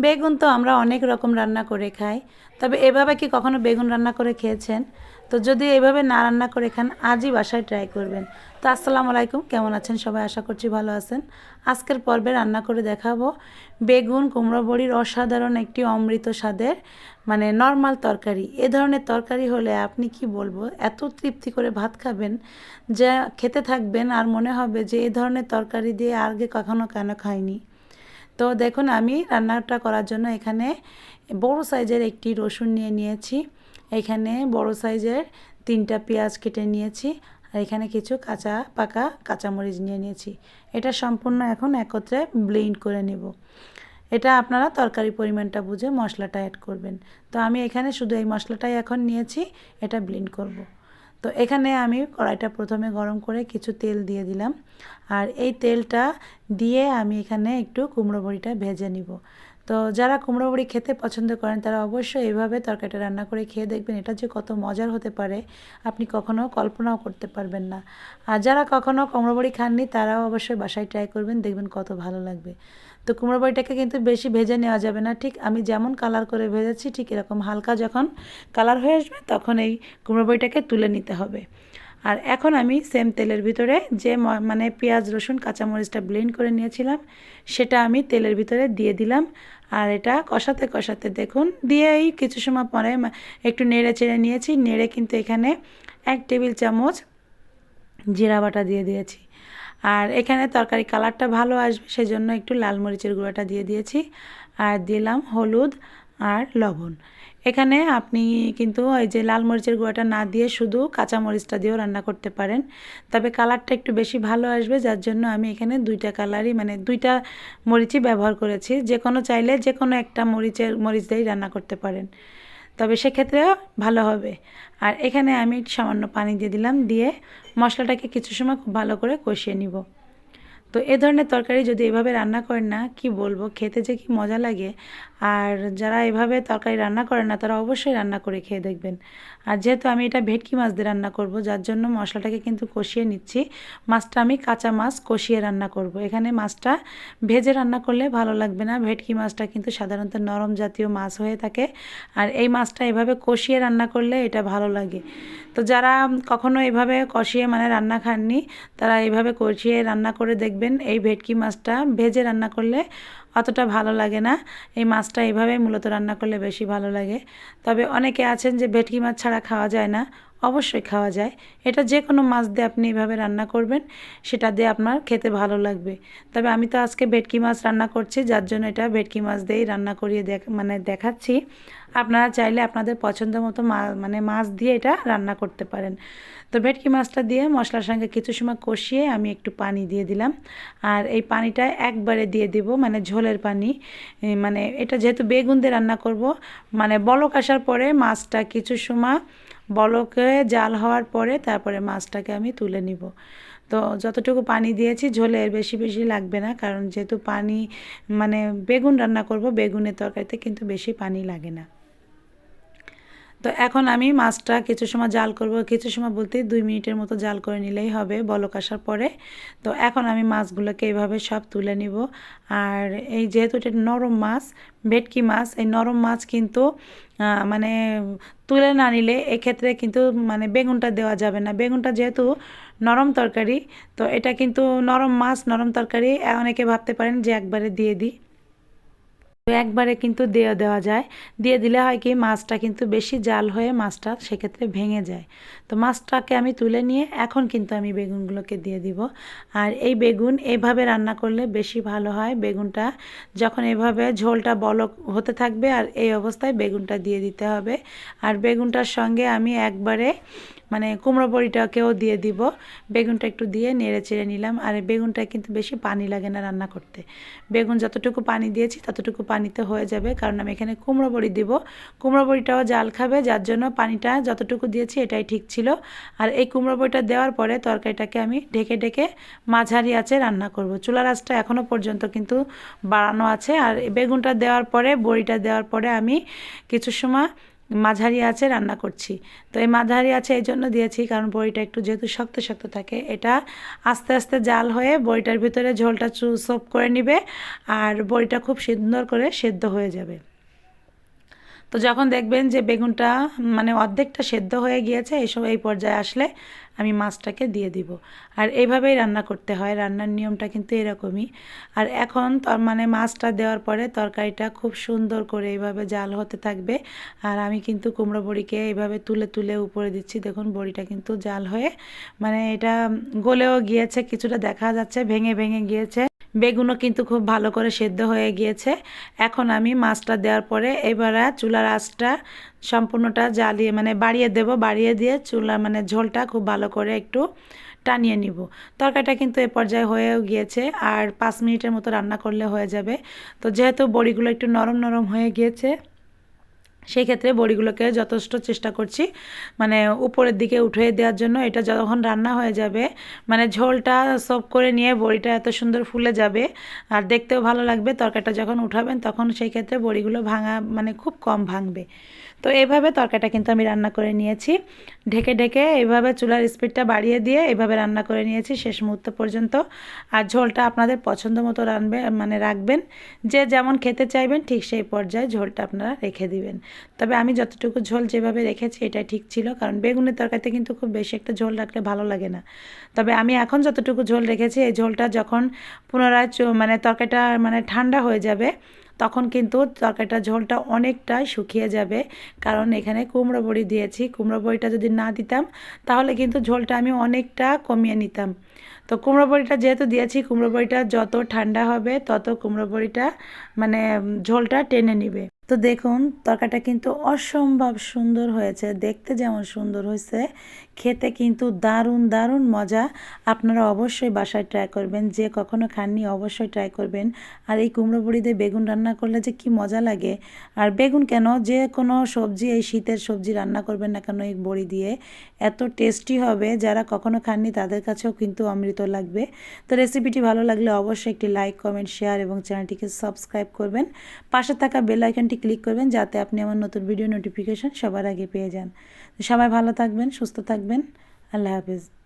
বেগুন তো আমরা অনেক রকম রান্না করে খাই, তবে এভাবে কি কখনো বেগুন রান্না করে খেয়েছেন? তো যদি এভাবে না রান্না করে খান, আজই বাসায় ট্রাই করবেন। তো আসসালামু আলাইকুম, কেমন আছেন সবাই? আশা করছি ভালো আছেন। আজকের পর্বে রান্না করে দেখাবো বেগুন কুমড়ো বড়ির অসাধারণ একটি অমৃত স্বাদের নর্মাল তরকারি। এ ধরনের তরকারি হলে আপনি কি বলবো, এত তৃপ্তি করে ভাত খাবেন যা খেতে থাকবেন আর মনে হবে যে এ ধরনের তরকারি দিয়ে আগে কখনো কেন খাইনি। তো দেখুন, আমি রান্নাটা করার জন্য এখানে বড় সাইজের একটি রসুন নিয়ে নিয়েছি, এখানে বড় সাইজের 3টা পেঁয়াজ কেটে নিয়েছি, আর এখানে কিছু পাকা কাঁচামরিচ নিয়ে নিয়েছি। এটা সম্পূর্ণ এখন একত্রে ব্লেন্ড করে নেব। এটা আপনারা তরকারি পরিমাণটা বুঝে মশলাটা অ্যাড করবেন। তো আমি এখানে শুধু এই মশলাটাই এখন নিয়েছি, এটা ব্লেন্ড করব। তো এখানে আমি কড়াইটা প্রথমে গরম করে কিছু তেল দিয়ে দিলাম, আর এই তেলটা দিয়ে আমি এখানে একটু কুমড়ো বড়িটা ভেজে নিব। তো যারা কুমড়ো বড়ি খেতে পছন্দ করেন তারা অবশ্যই এইভাবে তরকারিটা রান্না করে খেয়ে দেখবেন, এটা যে কত মজার হতে পারে আপনি কখনো কল্পনাও করতে পারবেন না। আর যারা কখনো কুমড়ো বড়ি খাননি তারাও অবশ্যই বাসায় ট্রাই করবেন, দেখবেন কত ভালো লাগবে। তো কুমড়ো বড়িটাকে কিন্তু বেশি ভেজে নেওয়া যাবে না, ঠিক আমি যেমন কালার করে ভেজেছি ঠিক এরকম হালকা যখন কালার হয়ে আসবে তখন এই কুমড়ো বড়িটাকে তুলে নিতে হবে। আর এখন আমি সেম তেলের ভিতরে যে পেঁয়াজ রসুন কাঁচামরিচটা ব্লেন্ড করে নিয়েছিলাম সেটা আমি তেলের ভিতরে দিয়ে দিলাম। আর এটা কষাতে কষাতে দেখুন দিয়েই কিছু সময় পরে একটু নেড়ে চেড়ে নিয়েছি, নেড়ে কিন্তু এখানে 1 টেবিল চামচ জিরা বাটা দিয়ে দিয়েছি। আর এখানে তরকারি কালারটা ভালো আসবে সেজন্য একটু লাল মরিচের গুঁড়োটা দিয়ে দিয়েছি, আর দিলাম হলুদ আর লবণ। এখানে আপনি কিন্তু এই যে লাল মরিচের গুঁড়োটা না দিয়ে শুধু কাঁচা মরিচটা দিয়েও রান্না করতে পারেন, তবে কালারটা একটু বেশি ভালো আসবে, যার জন্য আমি এখানে 2টা কালারই 2টা মরিচই ব্যবহার করেছি। যে কোনো চাইলে যে কোনো একটা মরিচ দিয়েই রান্না করতে পারেন, তবে সেক্ষেত্রেও ভালো হবে। আর এখানে আমি সামান্য পানি দিয়ে দিলাম, দিয়ে মশলাটাকে কিছু সময় খুব ভালো করে কষিয়ে নিব। তো এ ধরনের তরকারি যদি এভাবে রান্না করেন না, কি বলবো, খেতে যে কি মজা লাগে। আর যারা এভাবে তরকারি রান্না করেন না তারা অবশ্যই রান্না করে খেয়ে দেখবেন। আর যেহেতু আমি এটা ভেটকি মাছ দিয়ে রান্না করব, যার জন্য মশলাটাকে কিন্তু কষিয়ে নিচ্ছি। মাছটা আমি কাঁচা মাছ কষিয়ে রান্না করব, এখানে মাছটা ভেজে রান্না করলে ভালো লাগবে না। ভেটকি মাছটা কিন্তু সাধারণত নরম জাতীয় মাছ হয়ে থাকে, আর এই মাছটা এভাবে কষিয়ে রান্না করলে এটা ভালো লাগে। তো যারা কখনো এভাবে কষিয়ে রান্না খাননি তারা এইভাবে কষিয়ে রান্না করে দেখবেন। এই ভেটকি মাছটা ভেজে রান্না করলে অতটা ভালো লাগে না, এই মাছটা এইভাবে মূলত রান্না করলে বেশি ভালো লাগে। তবে অনেকে আছেন যে ভেটকি মাছ ছাড়া খাওয়া যায় না, অবশ্যই খাওয়া যায়। এটা যে কোনো মাছ দিয়ে আপনি এভাবে রান্না করবেন, সেটা দিয়ে আপনার খেতে ভালো লাগবে। তবে আমি তো আজকে ভেটকি মাছ রান্না করছি, যার জন্য এটা ভেটকি মাছ দিয়েই রান্না করিয়ে দেখাচ্ছি। আপনারা চাইলে আপনাদের পছন্দ মতো মাছ দিয়ে এটা রান্না করতে পারেন। তো ভেটকি মাছটা দিয়ে মশলার সঙ্গে কিছু সময় কষিয়ে আমি একটু পানি দিয়ে দিলাম, আর এই পানিটা একবারে দিয়ে দিব, ঝোলের পানি। এটা যেহেতু বেগুন দিয়ে রান্না করব, বলক আসার পরে মাছটা কিছু সময় বলকে জাল হওয়ার পরে তারপরে মাছটাকে আমি তুলে নিব। তো যতটুকু পানি দিয়েছি ঝোলে এর বেশি বেশি লাগবে না, কারণ যেহেতু পানি বেগুন রান্না করব, বেগুনের তরকারিতে কিন্তু বেশি পানি লাগে না। তো এখন আমি মাছটা কিছু সময় জাল করব, কিছু সময় বলতে 2 মিনিটের মতো জাল করে নিলেই হবে বলক আসার পরে। তো এখন আমি মাছগুলোকে এইভাবে সব তুলে নিব। আর এই যেহেতু এটা নরম মাছ, ভেটকি মাছ, এই নরম মাছ কিন্তু মানে তুলে না নিলে এক্ষেত্রে কিন্তু বেগুনটা দেওয়া যাবে না। বেগুনটা যেহেতু নরম তরকারি, তো এটা কিন্তু নরম মাছ নরম তরকারি, অনেকে ভাবতে পারেন যে একবারে দিয়ে দিই, তো একবারে কিন্তু দেওয়া যায়। দিয়ে দিলে হয় কি, মাছটা কিন্তু বেশি জাল হয়ে মাছটা সেক্ষেত্রে ভেঙে যায়। তো মাছটাকে আমি তুলে নিয়ে এখন কিন্তু আমি বেগুনগুলোকে দিয়ে দিব। আর এই বেগুন এইভাবে রান্না করলে বেশি ভালো হয়। বেগুনটা যখন এভাবে ঝোলটা বলক হতে থাকবে আর এই অবস্থায় বেগুনটা দিয়ে দিতে হবে। আর বেগুনটার সঙ্গে আমি একবারে কুমড়ো বড়িটাকেও দিয়ে দিব। বেগুনটা একটু দিয়ে নেড়ে চেড়ে নিলাম। আর এই বেগুনটা কিন্তু বেশি পানি লাগে না রান্না করতে, বেগুন যতটুকু পানি দিয়েছি ততটুকু পানিতে হয়ে যাবে, কারণ আমি এখানে কুমড়ো বড়ি দিব। কুমড়ো বড়িটাও জাল খাবে, যার জন্য পানিটা যতটুকু দিয়েছি এটাই ঠিক ছিল। আর এই কুমড়ো বড়িটা দেওয়ার পরে তরকারিটাকে আমি ঢেকে ঢেকে মাঝারি আঁচে রান্না করব। চুলার আঁচটা এখনও পর্যন্ত কিন্তু বাড়ানো আছে। আর বেগুনটা দেওয়ার পরে বড়িটা দেওয়ার পরে আমি কিছু সময় মাঝারি আছে রান্না করছি। তো এই মাঝারি আছে এই জন্য দিয়েছি কারণ বড়িটা একটু যেহেতু শক্ত শক্ত থাকে, এটা আস্তে আস্তে জাল হয়ে বড়িটার ভিতরে ঝোলটা সোপ করে নিবে আর বড়িটা খুব সুন্দর করে সেদ্ধ হয়ে যাবে। তো যখন দেখবেন যে বেগুনটা মানে অর্ধেকটা সেদ্ধ হয়ে গিয়েছে, এই পর্যায়ে আসলে আমি মাছটাকে দিয়ে দিব। আর এইভাবেই রান্না করতে হয়, রান্নার নিয়মটা কিন্তু এরকমই। আর এখন মানে মাছটা দেওয়ার পরে তরকারিটা খুব সুন্দর করে এইভাবে জাল হতে থাকবে। আর আমি কিন্তু কুমড়ো বড়িকে এইভাবে তুলে তুলে উপরে দিচ্ছি। দেখুন বড়িটা কিন্তু জাল হয়ে মানে এটা গলেও গিয়েছে, কিছুটা দেখা যাচ্ছে ভেঙে ভেঙে গিয়েছে। বেগুনও কিন্তু খুব ভালো করে সেদ্ধ হয়ে গিয়েছে। এখন আমি মাছটা দেওয়ার পরে এবার চুলার আঁচটা সম্পূর্ণটা জ্বালিয়ে মানে বাড়িয়ে দেব, বাড়িয়ে দিয়ে চুলা মানে ঝোলটা খুব ভালো করে একটু টানিয়ে নিব। তরকারিটা কিন্তু এ পর্যায়ে হয়েও গিয়েছে, আর 5 মিনিটের মতো রান্না করলে হয়ে যাবে। তো যেহেতু বড়িগুলো একটু নরম নরম হয়ে গিয়েছে, সেই ক্ষেত্রে বড়িগুলোকে যথেষ্ট চেষ্টা করছি মানে উপরের দিকে উঠিয়ে দেওয়ার জন্য। এটা যখন রান্না হয়ে যাবে মানে ঝোলটা সব করে নিয়ে বড়িটা এত সুন্দর ফুলে যাবে আর দেখতেও ভালো লাগবে। তরকারিটা যখন উঠাবেন তখন সেই ক্ষেত্রে বড়িগুলো ভাঙা মানে খুব কম ভাঙবে। তো এইভাবে তরকারিটা কিন্তু আমি রান্না করে নিয়েছি, ঢেকে ঢেকে এইভাবে চুলার স্পিডটা বাড়িয়ে দিয়ে এইভাবে রান্না করে নিয়েছি শেষ মুহূর্ত পর্যন্ত। আর ঝোলটা আপনাদের পছন্দ মতো মানে রাখবেন, যে যেমন খেতে চাইবেন ঠিক সেই পর্যায়ে ঝোলটা আপনারা রেখে দিবেন। তবে আমি যতটুকু ঝোল যেভাবে রেখেছি এটাই ঠিক ছিল, কারণ বেগুনের তরকারিতে কিন্তু খুব বেশি একটা ঝোল রাখলে ভালো লাগে না। তবে আমি এখন যতটুকু ঝোল রেখেছি এই ঝোলটা যখন পুনরায় মানে তরকারিটা মানে ঠান্ডা হয়ে যাবে তখন কিন্তু তরকারিটা ঝোলটা অনেকটাই শুকিয়ে যাবে, কারণ এখানে কুমড়ো বড়ি দিয়েছি। কুমড়ো বড়িটা যদি না দিতাম তাহলে কিন্তু ঝোলটা আমি অনেকটা কমিয়ে নিতাম। তো কুমড়ো বড়িটা যেহেতু দিয়েছি, কুমড়ো বড়িটা যত ঠান্ডা হবে তত কুমড়ো বড়িটা মানে ঝোলটা টেনে নিবে। তো দেখুন তরকারিটা কিন্তু অসম্ভব সুন্দর হয়েছে, দেখতে যেমন সুন্দর হয়েছে খেতে কিন্তু দারুণ দারুণ মজা। আপনারা অবশ্যই বাসায় ট্রাই করবেন, যে কখনো খাননি অবশ্যই ট্রাই করবেন। আর এই কুমড়ো বড়ি দিয়ে বেগুন রান্না করলে যে কি মজা লাগে, আর বেগুন কেন যে কোনো সবজি এই শীতের সবজি রান্না করবেন না কেন এই বড়ি দিয়ে এত টেস্টি হবে, যারা কখনো খাননি তাদের কাছেও কিন্তু অমৃত লাগবে। তো রেসিপিটি ভালো লাগলে অবশ্যই একটি লাইক কমেন্ট শেয়ার এবং চ্যানেলটিকে সাবস্ক্রাইব করবেন। পাশে থাকা বেল আইকনটি ক্লিক করবেন যাতে আপনি আমার নতুন ভিডিও নোটিফিকেশন সবার আগে পেয়ে যান। সবাই ভালো থাকবেন, সুস্থ থাকবেন। আল্লাহ হাফেজ।